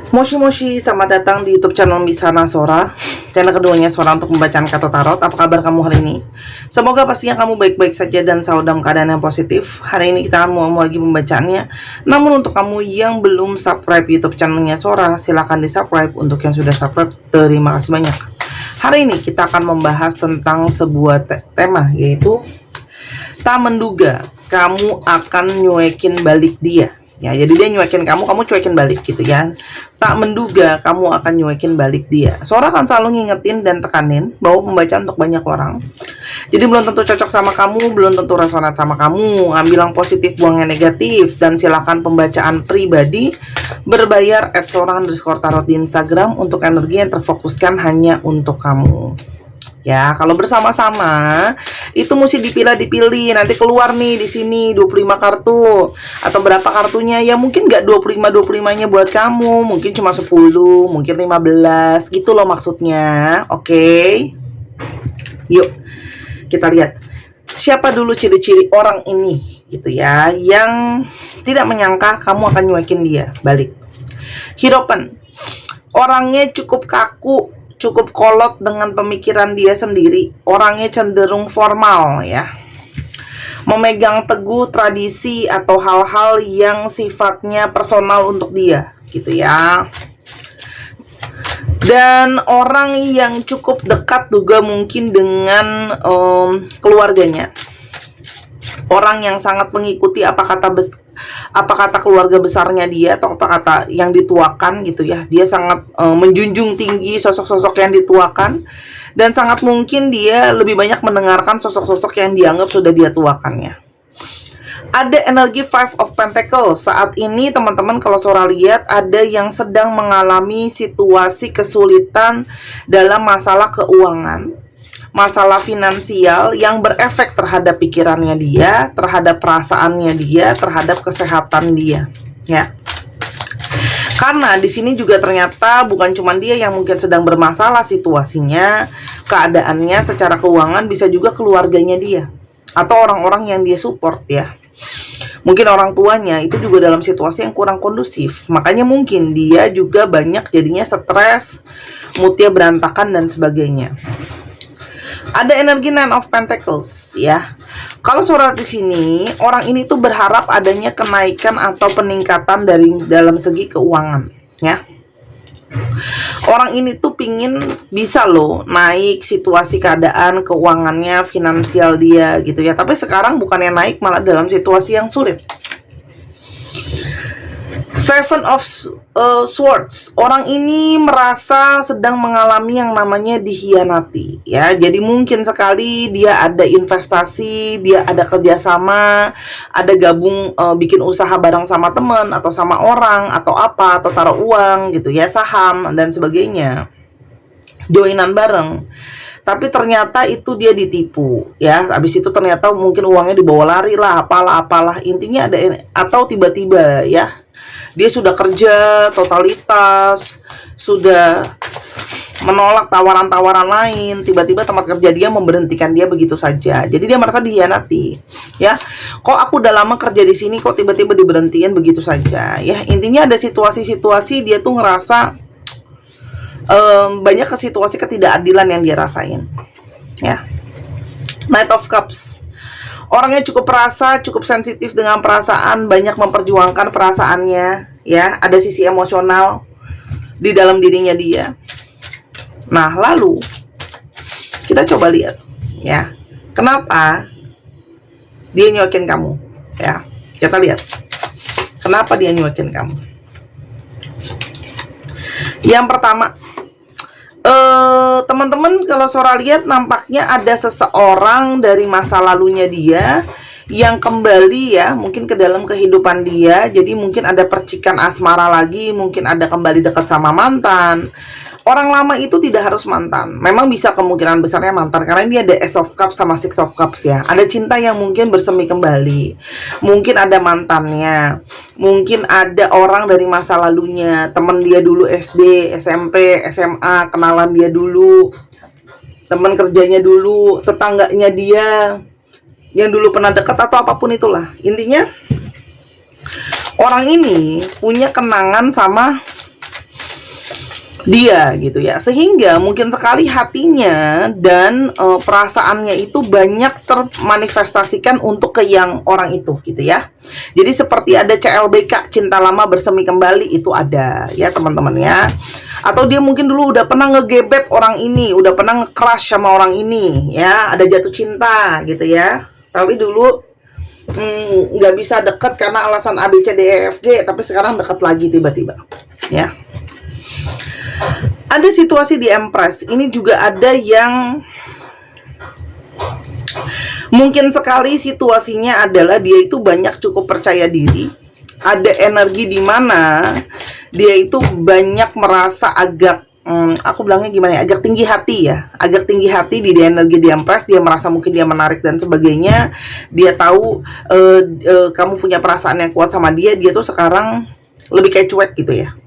Moshi Moshi, selamat datang di YouTube channel Misana Sora, channel keduanya Sora untuk membacaan kata tarot. Apa kabar kamu hari ini? Semoga pastinya kamu baik-baik saja dan selalu dalam keadaan yang positif. Hari ini kita akan mau lagi pembacaannya. Namun untuk kamu yang belum subscribe YouTube channelnya Sora, silahkan di subscribe. Untuk yang sudah subscribe, terima kasih banyak. Hari ini kita akan membahas tentang sebuah tema, yaitu tak menduga kamu akan nyuekin balik dia. Ya, jadi dia nyuekin kamu cuekin balik gitu ya. Tak menduga kamu akan nyuekin balik dia. Sora akan selalu ngingetin dan tekanin bahwa pembacaan untuk banyak orang. Jadi belum tentu cocok sama kamu, belum tentu resonat sama kamu. Ambil yang positif, buang yang negatif. Dan silakan pembacaan pribadi berbayar @sora_tarot di Instagram untuk energi yang terfokuskan hanya untuk kamu. Ya, kalau bersama-sama itu mesti dipilih, nanti keluar nih di sini 25 kartu atau berapa kartunya, ya mungkin nggak 25-25-nya buat kamu, mungkin cuma 10, mungkin 15 gitu loh maksudnya. Oke. Yuk, kita lihat. Siapa dulu ciri-ciri orang ini gitu ya, yang tidak menyangka kamu akan nyuekin dia balik. Hierophant. Orangnya cukup kaku, cukup kolot dengan pemikiran dia sendiri. Orangnya cenderung formal ya, memegang teguh tradisi atau hal-hal yang sifatnya personal untuk dia gitu ya. Dan orang yang cukup dekat juga mungkin dengan keluarganya. Orang yang sangat mengikuti apa kata keluarga besarnya dia, atau apa kata yang dituakan gitu ya. Dia sangat menjunjung tinggi sosok-sosok yang dituakan, dan sangat mungkin dia lebih banyak mendengarkan sosok-sosok yang dianggap sudah dia tuakannya. Ada energi Five of Pentacles saat ini teman-teman. Kalau Sora lihat ada yang sedang mengalami situasi kesulitan dalam masalah keuangan, masalah finansial yang berefek terhadap pikirannya dia, terhadap perasaannya dia, terhadap kesehatan dia, ya. Karena di sini juga ternyata bukan cuma dia yang mungkin sedang bermasalah situasinya, keadaannya secara keuangan, bisa juga keluarganya dia atau orang-orang yang dia support ya. Mungkin orang tuanya itu juga dalam situasi yang kurang kondusif, makanya mungkin dia juga banyak jadinya stres, moodnya berantakan dan sebagainya. Ada energi Nine of Pentacles ya. Kalau Sora di sini, orang ini tuh berharap adanya kenaikan atau peningkatan dari dalam segi keuangan ya. Orang ini tuh pingin bisa loh naik situasi keadaan keuangannya, finansial dia gitu ya. Tapi sekarang bukannya naik, malah dalam situasi yang sulit. Seven of Swords. Orang ini merasa sedang mengalami yang namanya dikhianati ya. Jadi mungkin sekali dia ada investasi, dia ada kerjasama, ada gabung bikin usaha bareng sama teman atau sama orang atau apa, atau taruh uang gitu ya, saham dan sebagainya, joinan bareng. Tapi ternyata itu dia ditipu ya. Habis itu ternyata mungkin uangnya dibawa lari lah, apalah. Intinya ada, atau tiba-tiba ya, dia sudah kerja totalitas, sudah menolak tawaran-tawaran lain, tiba-tiba tempat kerja dia memberhentikan dia begitu saja. Jadi dia merasa dihianati. Ya, kok aku udah lama kerja di sini, kok tiba-tiba diberhentiin begitu saja. Ya, intinya ada situasi-situasi dia tuh ngerasa banyak ke situasi ketidakadilan yang dia rasain. Ya. Knight of Cups. Orangnya cukup perasa, cukup sensitif dengan perasaan, banyak memperjuangkan perasaannya, ya. Ada sisi emosional di dalam dirinya dia. Nah, lalu kita coba lihat, ya, kenapa dia nyuekin kamu, ya. Kita lihat, kenapa dia nyuekin kamu. Yang pertama, teman-teman, kalau Sora lihat nampaknya ada seseorang dari masa lalunya dia yang kembali ya, mungkin ke dalam kehidupan dia. Jadi mungkin ada percikan asmara lagi, mungkin ada kembali dekat sama mantan. Orang lama itu tidak harus mantan. Memang bisa kemungkinan besarnya mantan, karena ini ada Ace of Cups sama Six of Cups ya. Ada cinta yang mungkin bersemi kembali. Mungkin ada mantannya. Mungkin ada orang dari masa lalunya, teman dia dulu SD, SMP, SMA, kenalan dia dulu, teman kerjanya dulu, tetangganya dia yang dulu pernah dekat atau apapun itulah. Intinya orang ini punya kenangan sama dia gitu ya, sehingga mungkin sekali hatinya dan perasaannya itu banyak termanifestasikan untuk ke yang orang itu gitu ya. Jadi seperti ada CLBK, cinta lama bersemi kembali, itu ada ya teman-teman ya. Atau dia mungkin dulu udah pernah ngegebet orang ini, udah pernah nge-crush sama orang ini ya, ada jatuh cinta gitu ya, tapi dulu nggak bisa deket karena alasan A B C D E F G, tapi sekarang deket lagi tiba-tiba ya. Ada situasi di Empress ini juga ada yang mungkin sekali situasinya adalah dia itu banyak cukup percaya diri, ada energi di mana dia itu banyak merasa agak aku bilangnya gimana ya, agak tinggi hati ya, agak tinggi hati di energi di Empress. Dia merasa mungkin dia menarik dan sebagainya, dia tahu kamu punya perasaan yang kuat sama dia, dia tuh sekarang lebih kayak cuek gitu ya.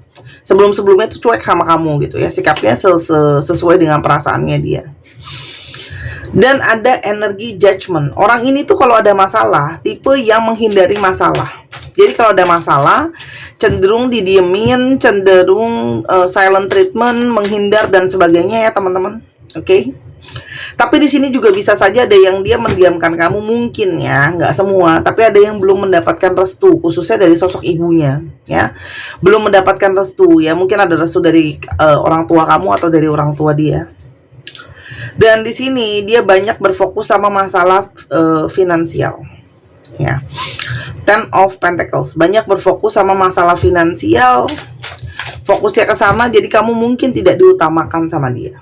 Sebelum-sebelumnya tuh cuek sama kamu gitu ya, sikapnya sesuai dengan perasaannya dia. Dan ada energi judgment. Orang ini tuh kalau ada masalah, tipe yang menghindari masalah. Jadi kalau ada masalah, cenderung didiemin, cenderung silent treatment, menghindar dan sebagainya ya teman-teman. Oke. Tapi di sini juga bisa saja ada yang dia mendiamkan kamu, mungkin ya, nggak semua, tapi ada yang belum mendapatkan restu, khususnya dari sosok ibunya ya, belum mendapatkan restu ya, mungkin ada restu dari orang tua kamu atau dari orang tua dia. Dan di sini dia banyak berfokus sama masalah finansial ya. Ten of Pentacles, banyak berfokus sama masalah finansial, fokusnya ke sana, jadi kamu mungkin tidak diutamakan sama dia.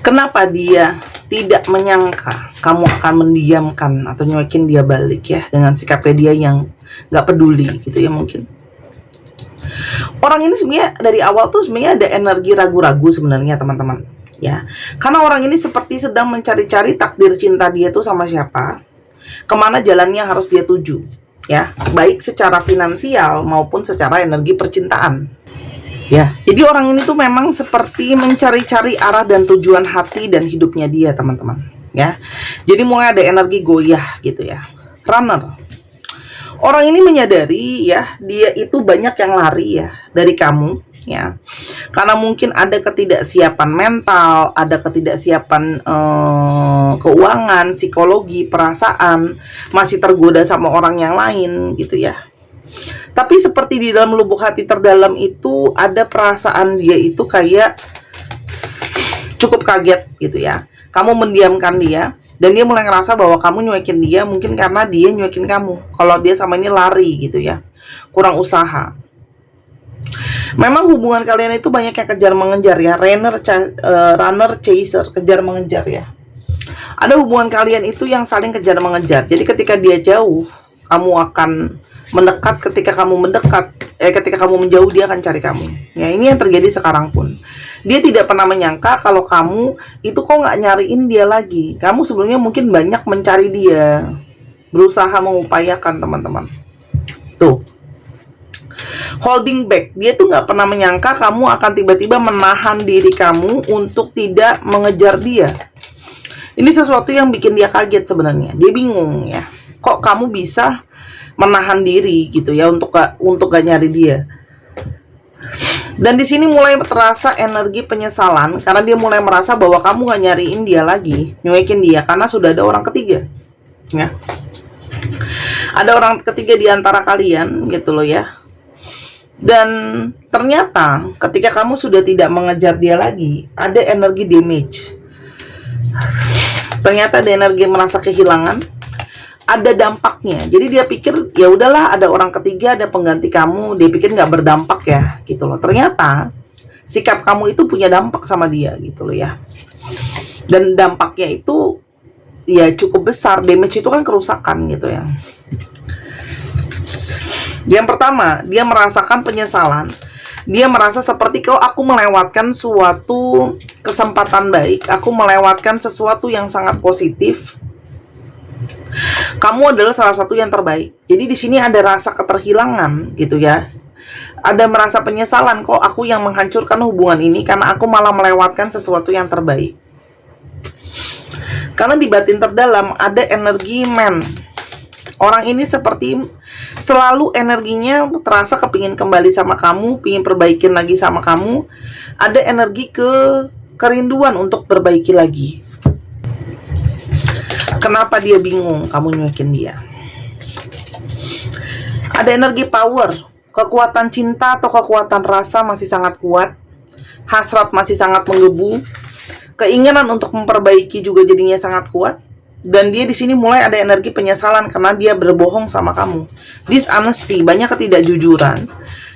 Kenapa dia tidak menyangka kamu akan mendiamkan atau nyuekin dia balik ya, dengan sikapnya dia yang nggak peduli gitu ya mungkin. Orang ini sebenarnya dari awal tuh sebenarnya ada energi ragu-ragu sebenarnya teman-teman ya. Karena orang ini seperti sedang mencari-cari takdir cinta dia tuh sama siapa, kemana jalannya harus dia tuju ya, baik secara finansial maupun secara energi percintaan. Ya, jadi orang ini tuh memang seperti mencari-cari arah dan tujuan hati dan hidupnya dia, teman-teman. Ya, jadi mulai ada energi goyah gitu ya. Runner. Orang ini menyadari ya, dia itu banyak yang lari ya dari kamu ya. Karena mungkin ada ketidaksiapan mental, ada ketidaksiapan keuangan, psikologi, perasaan, masih tergoda sama orang yang lain gitu ya. Tapi seperti di dalam lubuk hati terdalam itu ada perasaan dia itu kayak cukup kaget gitu ya. Kamu mendiamkan dia dan dia mulai ngerasa bahwa kamu nyuekin dia mungkin karena dia nyuekin kamu. Kalau dia sama ini lari gitu ya, kurang usaha. Memang hubungan kalian itu banyak yang kejar mengejar ya, runner chaser, kejar mengejar ya. Ada hubungan kalian itu yang saling kejar mengejar. Jadi ketika dia jauh, kamu akan mendekat, ketika kamu mendekat, ketika kamu menjauh, dia akan cari kamu. Ya, ini yang terjadi sekarang pun. Dia tidak pernah menyangka kalau kamu itu kok nggak nyariin dia lagi. Kamu sebelumnya mungkin banyak mencari dia, berusaha mengupayakan teman-teman. Tuh, holding back. Dia tuh nggak pernah menyangka kamu akan tiba-tiba menahan diri kamu untuk tidak mengejar dia. Ini sesuatu yang bikin dia kaget sebenarnya. Dia bingung ya, kok kamu bisa menahan diri gitu ya untuk gak nyari dia. Dan di sini mulai terasa energi penyesalan karena dia mulai merasa bahwa kamu gak nyariin dia lagi, nyuekin dia karena sudah ada orang ketiga. Ya. Ada orang ketiga di antara kalian gitu loh ya. Dan ternyata ketika kamu sudah tidak mengejar dia lagi, ada energi damage. Ternyata ada energi merasa kehilangan. Ada dampaknya, jadi dia pikir ya udahlah ada orang ketiga, ada pengganti kamu, dia pikir nggak berdampak ya gitu loh. Ternyata sikap kamu itu punya dampak sama dia gitu loh ya, dan dampaknya itu ya cukup besar. Damage itu kan kerusakan gitu ya. Yang pertama, dia merasakan penyesalan. Dia merasa seperti kalau aku melewatkan suatu kesempatan baik, aku melewatkan sesuatu yang sangat positif. Kamu adalah salah satu yang terbaik. Jadi di sini ada rasa keterhilangan gitu ya. Ada merasa penyesalan, kok aku yang menghancurkan hubungan ini karena aku malah melewatkan sesuatu yang terbaik. Karena di batin terdalam ada energi man. Orang ini seperti selalu energinya terasa kepingin kembali sama kamu, pingin perbaikin lagi sama kamu. Ada energi kerinduan untuk perbaiki lagi. Kenapa dia bingung kamu nyuekin dia? Ada energi power, kekuatan cinta atau kekuatan rasa masih sangat kuat, hasrat masih sangat menggebu, keinginan untuk memperbaiki juga jadinya sangat kuat. Dan dia di sini mulai ada energi penyesalan karena dia berbohong sama kamu. Dishonesty, banyak ketidakjujuran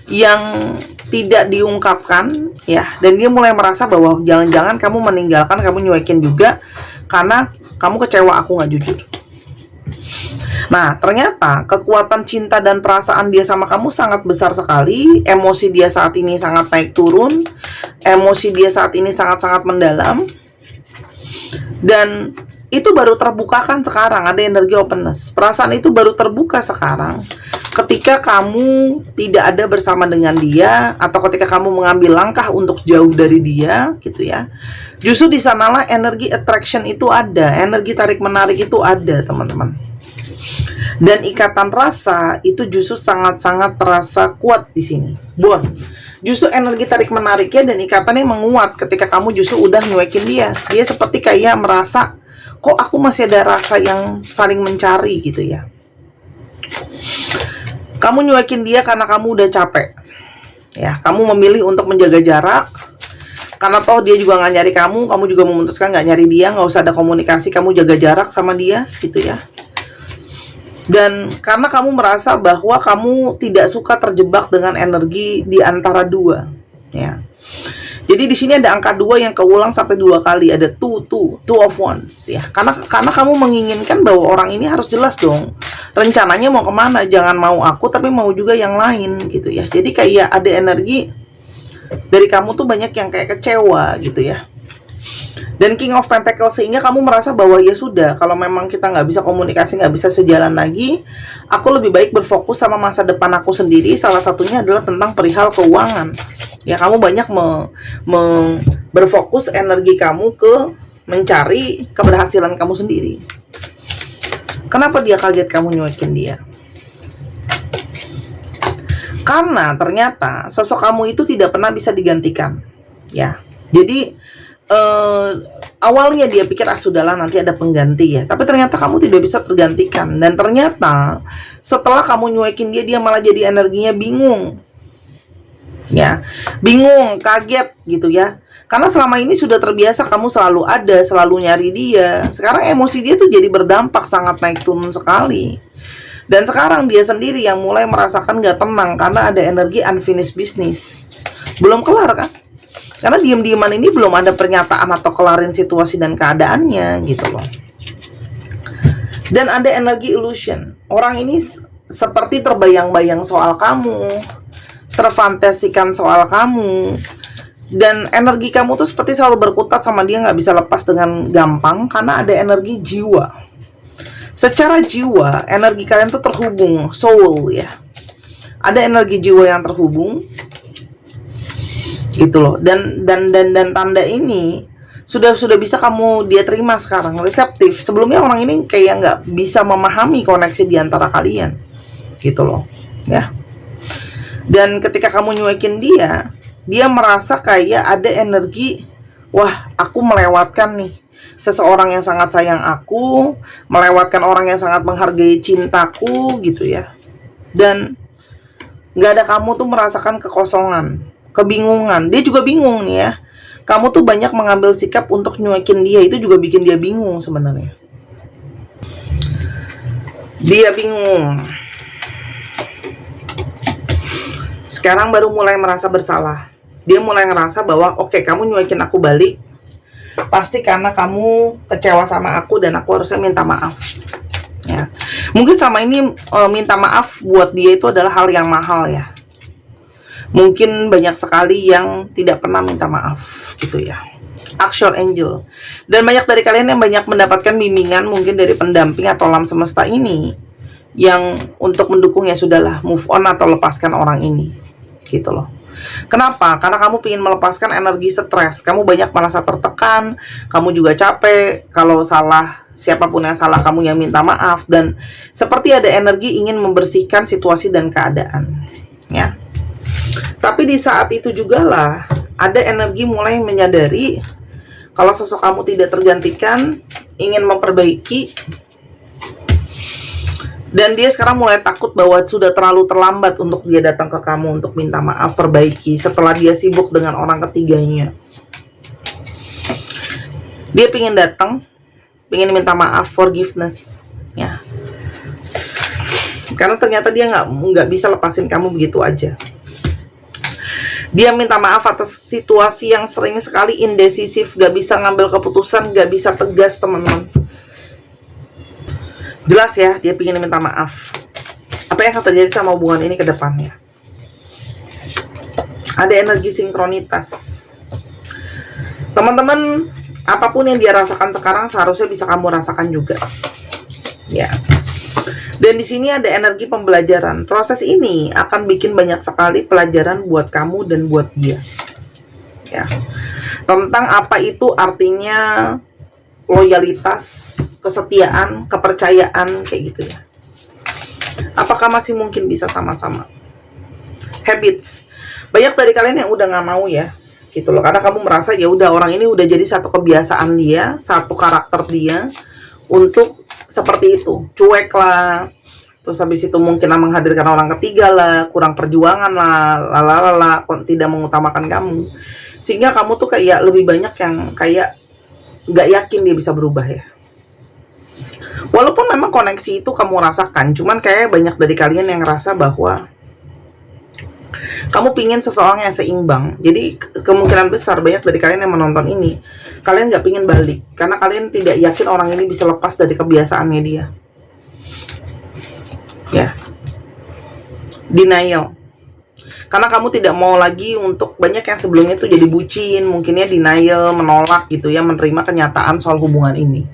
yang tidak diungkapkan ya, dan dia mulai merasa bahwa jangan-jangan kamu meninggalkan, kamu nyuekin juga karena kamu kecewa aku nggak jujur. Nah, ternyata kekuatan cinta dan perasaan dia sama kamu sangat besar sekali. Emosi dia saat ini sangat naik turun, emosi dia saat ini sangat-sangat mendalam. Dan itu baru terbukakan sekarang, ada energi openness. Perasaan itu baru terbuka sekarang ketika kamu tidak ada bersama dengan dia, atau ketika kamu mengambil langkah untuk jauh dari dia gitu ya. Justru di sanalah energi attraction itu ada, energi tarik menarik itu ada, teman-teman. Dan ikatan rasa itu justru sangat-sangat terasa kuat di sini. Bond. Justru energi tarik menariknya dan ikatannya menguat ketika kamu justru udah nyuekin dia. Dia seperti kayak merasa, kok aku masih ada rasa yang saling mencari gitu ya. Kamu nyuekin dia karena kamu udah capek ya, kamu memilih untuk menjaga jarak karena toh dia juga nggak nyari kamu juga memutuskan nggak nyari dia, nggak usah ada komunikasi, kamu jaga jarak sama dia gitu ya. Dan karena kamu merasa bahwa kamu tidak suka terjebak dengan energi di antara dua ya. Jadi di sini ada angka 2 yang keulang sampai 2 kali, ada two of wands ya. Karena kamu menginginkan bahwa orang ini harus jelas dong rencananya mau kemana, jangan mau aku tapi mau juga yang lain gitu ya. Jadi kayak ada energi dari kamu tuh banyak yang kayak kecewa gitu ya. Dan King of Pentacles, sehingga kamu merasa bahwa ya sudah, kalau memang kita nggak bisa komunikasi, nggak bisa sejalan lagi, aku lebih baik berfokus sama masa depan aku sendiri. Salah satunya adalah tentang perihal keuangan. Ya, kamu banyak berfokus energi kamu ke mencari keberhasilan kamu sendiri. Kenapa dia kaget kamu nyuekin dia? Karena ternyata sosok kamu itu tidak pernah bisa digantikan. Ya, jadi awalnya dia pikir sudahlah nanti ada pengganti ya, tapi ternyata kamu tidak bisa tergantikan. Dan ternyata setelah kamu nyuekin dia, dia malah jadi energinya bingung ya, bingung, kaget gitu ya. Karena selama ini sudah terbiasa kamu selalu ada, selalu nyari dia. Sekarang emosi dia tuh jadi berdampak sangat naik turun sekali. Dan sekarang dia sendiri yang mulai merasakan gak tenang karena ada energi unfinished business, belum kelar kan. Karena diem-dieman ini belum ada pernyataan atau kelarin situasi dan keadaannya gitu loh. Dan ada energi illusion. Orang ini seperti terbayang-bayang soal kamu, terfantasikan soal kamu. Dan energi kamu tuh seperti selalu berkutat sama dia, nggak bisa lepas dengan gampang karena ada energi jiwa. Secara jiwa, energi kalian tuh terhubung, soul ya. Ada energi jiwa yang terhubung gitu loh. Dan tanda ini sudah bisa dia terima sekarang, reseptif. Sebelumnya orang ini kayak nggak bisa memahami koneksi di antara kalian gitu loh ya. Dan ketika kamu nyuekin dia merasa kayak ada energi, wah aku melewatkan nih seseorang yang sangat sayang aku, melewatkan orang yang sangat menghargai cintaku gitu ya. Dan nggak ada kamu tuh merasakan kekosongan, kebingungan. Dia juga bingung nih ya. Kamu tuh banyak mengambil sikap untuk nyuekin dia, itu juga bikin dia bingung sebenarnya. Dia bingung. Sekarang baru mulai merasa bersalah. Dia mulai ngerasa bahwa oke, kamu nyuekin aku balik pasti karena kamu kecewa sama aku dan aku harusnya minta maaf. Ya. Mungkin sama ini minta maaf buat dia itu adalah hal yang mahal ya. Mungkin banyak sekali yang tidak pernah minta maaf gitu ya. Action Angel. Dan banyak dari kalian yang banyak mendapatkan bimbingan mungkin dari pendamping atau alam semesta ini yang untuk mendukung ya sudahlah, move on atau lepaskan orang ini gitu loh. Kenapa? Karena kamu ingin melepaskan energi stres. Kamu banyak merasa tertekan, kamu juga capek. Kalau salah, siapapun yang salah, kamu yang minta maaf. Dan seperti ada energi ingin membersihkan situasi dan keadaan. Ya. Tapi di saat itu juga lah, ada energi mulai menyadari kalau sosok kamu tidak tergantikan, ingin memperbaiki. Dan dia sekarang mulai takut bahwa sudah terlalu terlambat untuk dia datang ke kamu untuk minta maaf, perbaiki, setelah dia sibuk dengan orang ketiganya. Dia pengen datang, pengen minta maaf, forgiveness, ya. Karena ternyata dia nggak bisa lepasin kamu begitu aja. Dia minta maaf atas situasi yang sering sekali indecisif, gak bisa ngambil keputusan, gak bisa tegas, teman-teman. Jelas ya, dia ingin minta maaf. Apa yang akan terjadi sama hubungan ini ke depannya? Ada energi sinkronitas. Teman-teman, apapun yang dia rasakan sekarang seharusnya bisa kamu rasakan juga. Ya. Dan di sini ada energi pembelajaran. Proses ini akan bikin banyak sekali pelajaran buat kamu dan buat dia. Ya. Tentang apa itu artinya loyalitas, kesetiaan, kepercayaan, kayak gitu ya. Apakah masih mungkin bisa sama-sama? Habits. Banyak dari kalian yang udah nggak mau ya, gitu loh. Karena kamu merasa ya udah orang ini udah jadi satu kebiasaan dia, satu karakter dia untuk seperti itu. Cuek lah. Terus habis itu mungkin menghadirkan orang ketiga lah, kurang perjuangan lah, lalala, tidak mengutamakan kamu. Sehingga kamu tuh kayak lebih banyak yang kayak nggak yakin dia bisa berubah ya. Walaupun memang koneksi itu kamu rasakan, cuman kayak banyak dari kalian yang ngerasa bahwa kamu pingin seseorang yang seimbang. Jadi kemungkinan besar banyak dari kalian yang menonton ini, kalian nggak pingin balik karena kalian tidak yakin orang ini bisa lepas dari kebiasaannya dia. Ya, denial. Karena kamu tidak mau lagi untuk banyak yang sebelumnya tuh jadi bucin, mungkinnya denial, menolak gitu ya, menerima kenyataan soal hubungan ini.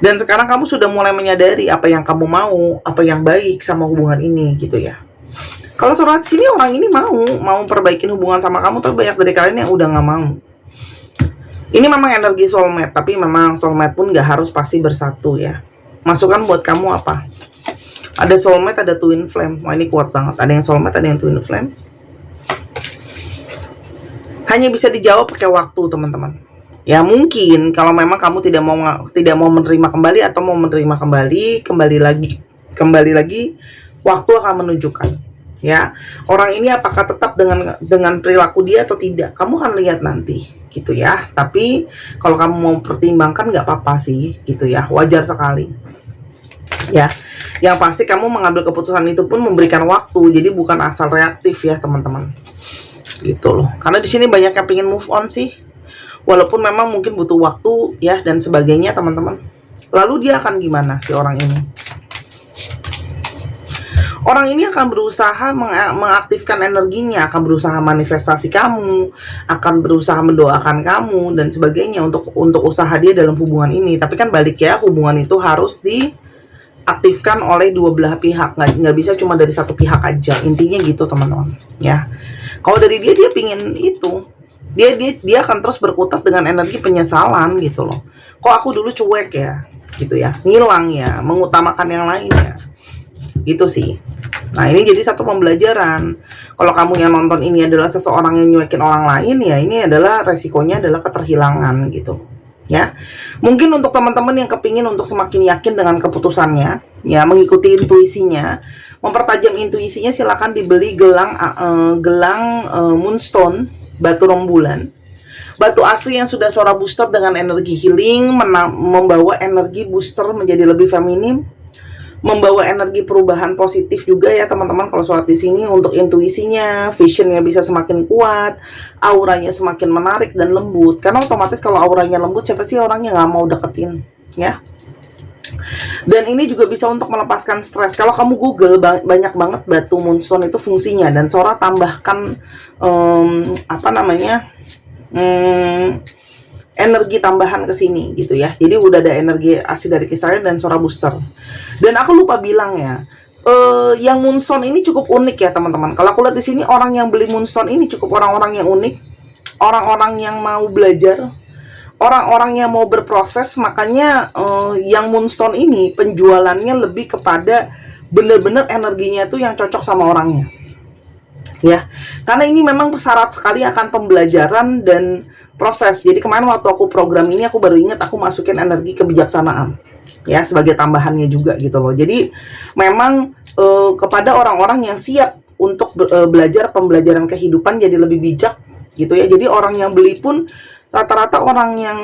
Dan sekarang kamu sudah mulai menyadari apa yang kamu mau, apa yang baik sama hubungan ini gitu ya. Kalau surat sini orang ini mau perbaikin hubungan sama kamu, tapi banyak dari kalian yang udah nggak mau. Ini memang energi soulmate, tapi memang soulmate pun nggak harus pasti bersatu ya. Masukan buat kamu apa? Ada soulmate, ada twin flame. Wah, ini kuat banget. Ada yang soulmate, ada yang twin flame. Hanya bisa dijawab pakai waktu, teman-teman. Ya mungkin kalau memang kamu tidak mau menerima kembali atau mau menerima kembali lagi, waktu akan menunjukkan. Ya, orang ini apakah tetap dengan perilaku dia atau tidak? Kamu akan lihat nanti, gitu ya. Tapi kalau kamu mau pertimbangkan nggak apa-apa sih, gitu ya. Wajar sekali. Ya, yang pasti kamu mengambil keputusan itu pun memberikan waktu, jadi bukan asal reaktif ya teman-teman. Gitu loh. Karena di sini banyak yang pengen move on sih. Walaupun memang mungkin butuh waktu ya dan sebagainya teman-teman. Lalu dia akan gimana si orang ini? Orang ini akan berusaha mengaktifkan energinya, akan berusaha manifestasi kamu, akan berusaha mendoakan kamu dan sebagainya untuk usaha dia dalam hubungan ini. Tapi kan balik ya, hubungan itu harus diaktifkan oleh dua belah pihak, nggak bisa cuma dari satu pihak aja. Intinya gitu teman-teman ya. Kalau dari dia pingin itu, dia akan terus berkutat dengan energi penyesalan gitu loh. Kok aku dulu cuek ya, gitu ya, ngilang ya, mengutamakan yang lainnya, gitu sih. Nah ini jadi satu pembelajaran. Kalau kamu yang nonton ini adalah seseorang yang nyuekin orang lain, ya ini adalah resikonya adalah keterhilangan gitu. Ya, mungkin untuk teman-teman yang kepingin untuk semakin yakin dengan keputusannya, ya mengikuti intuisinya, mempertajam intuisinya, silakan dibeli gelang Moonstone, batu rembulan, batu asli yang sudah suara booster dengan energi healing, membawa energi booster menjadi lebih feminim, membawa energi perubahan positif juga ya teman-teman. Kalau sholat di sini untuk intuisinya, visionnya bisa semakin kuat, auranya semakin menarik dan lembut. Karena otomatis kalau auranya lembut, siapa sih orangnya nggak mau deketin ya. Dan ini juga bisa untuk melepaskan stres. Kalau kamu Google banyak banget batu moonstone itu fungsinya, dan Sora tambahkan energi tambahan ke sini gitu ya. Jadi udah ada energi asli dari kisahnya dan Sora booster. Dan aku lupa bilang ya, yang Moonstone ini cukup unik ya teman-teman. Kalau aku lihat di sini orang yang beli Moonstone ini cukup orang-orang yang unik, orang-orang yang mau belajar, orang-orang yang mau berproses. Makanya yang Moonstone ini penjualannya lebih kepada bener-bener energinya tuh yang cocok sama orangnya. Ya, karena ini memang syarat sekali akan pembelajaran dan proses. Jadi kemarin waktu aku program ini aku baru ingat aku masukin energi kebijaksanaan ya sebagai tambahannya juga gitu loh. Jadi memang kepada orang-orang yang siap untuk belajar pembelajaran kehidupan jadi lebih bijak gitu ya. Jadi orang yang beli pun rata-rata orang yang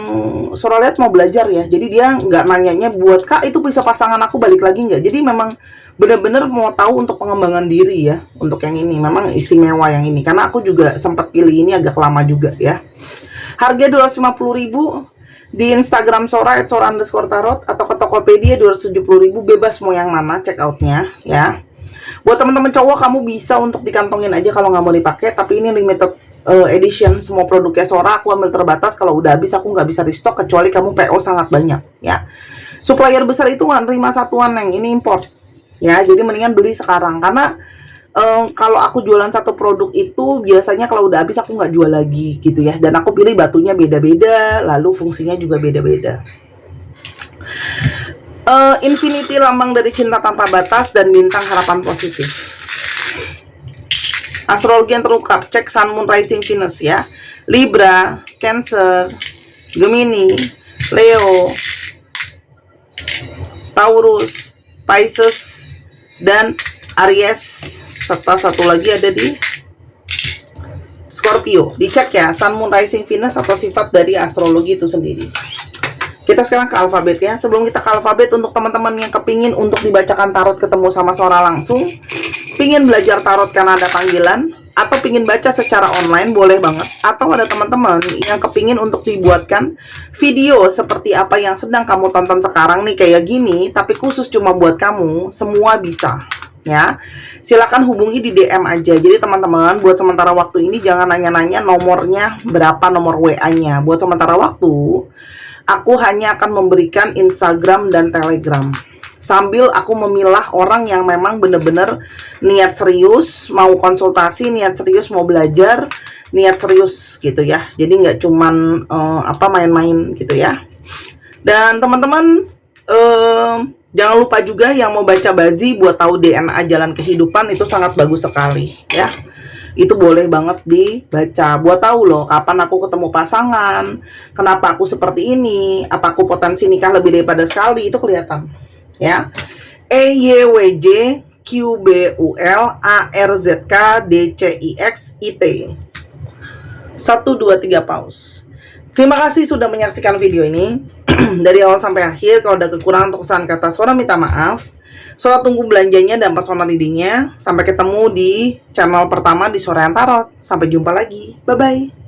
Sora lihat mau belajar ya. Jadi dia nggak nanyanya buat Kak itu bisa pasangan aku balik lagi nggak. Jadi memang benar-benar mau tahu untuk pengembangan diri ya. Untuk yang ini memang istimewa yang ini. Karena aku juga sempat pilih ini agak lama juga ya. Harga 250.000 di Instagram Sora @sora_tarot atau ke Tokopedia 270.000 bebas mau yang mana check outnya ya. Buat teman-teman cowok kamu bisa untuk dikantongin aja kalau nggak mau dipakai. Tapi ini limited edition, semua produknya Sora aku ambil terbatas, kalau udah habis aku nggak bisa restock kecuali kamu PO sangat banyak ya. Supplier besar itu nggak terima satuan yang ini import ya, jadi mendingan beli sekarang karena kalau aku jualan satu produk itu biasanya kalau udah habis aku nggak jual lagi gitu ya, dan aku pilih batunya beda-beda lalu fungsinya juga beda-beda. Infinity lambang dari cinta tanpa batas dan bintang harapan positif. Astrologi yang terungkap, cek Sun, Moon, Rising, Venus ya. Libra, Cancer, Gemini, Leo, Taurus, Pisces, dan Aries. Serta satu lagi ada di Scorpio. Dicek ya, Sun, Moon, Rising, Venus atau sifat dari astrologi itu sendiri. Kita sekarang ke alfabet ya. Sebelum kita ke alfabet, untuk teman-teman yang kepingin untuk dibacakan tarot ketemu sama Sora langsung, pingin belajar tarot karena ada panggilan, atau pingin baca secara online, boleh banget. Atau ada teman-teman yang kepingin untuk dibuatkan video seperti apa yang sedang kamu tonton sekarang nih, kayak gini, tapi khusus cuma buat kamu, semua bisa ya. Silakan hubungi di DM aja. Jadi teman-teman, buat sementara waktu ini jangan nanya-nanya nomornya berapa, nomor WA-nya. Buat sementara waktu aku hanya akan memberikan Instagram dan Telegram. Sambil aku memilah orang yang memang benar-benar niat serius, mau konsultasi, niat serius mau belajar, niat serius gitu ya. Jadi nggak cuman main-main gitu ya. Dan teman-teman jangan lupa juga yang mau baca Bazi buat tahu DNA jalan kehidupan itu sangat bagus sekali ya. Itu boleh banget dibaca buat tahu loh kapan aku ketemu pasangan, kenapa aku seperti ini, apa aku potensi nikah lebih daripada sekali, itu kelihatan ya. EYWJ QBUL ARZK DCIXIT 1 2 3 paus. Terima kasih sudah menyaksikan video ini dari awal sampai akhir. Kalau ada kekurangan atau kesalahan kata, Sora minta maaf. Sora tunggu belanjanya dan personal readingnya. Sampai ketemu di channel pertama di Sora yang Tarot. Sampai jumpa lagi. Bye-bye.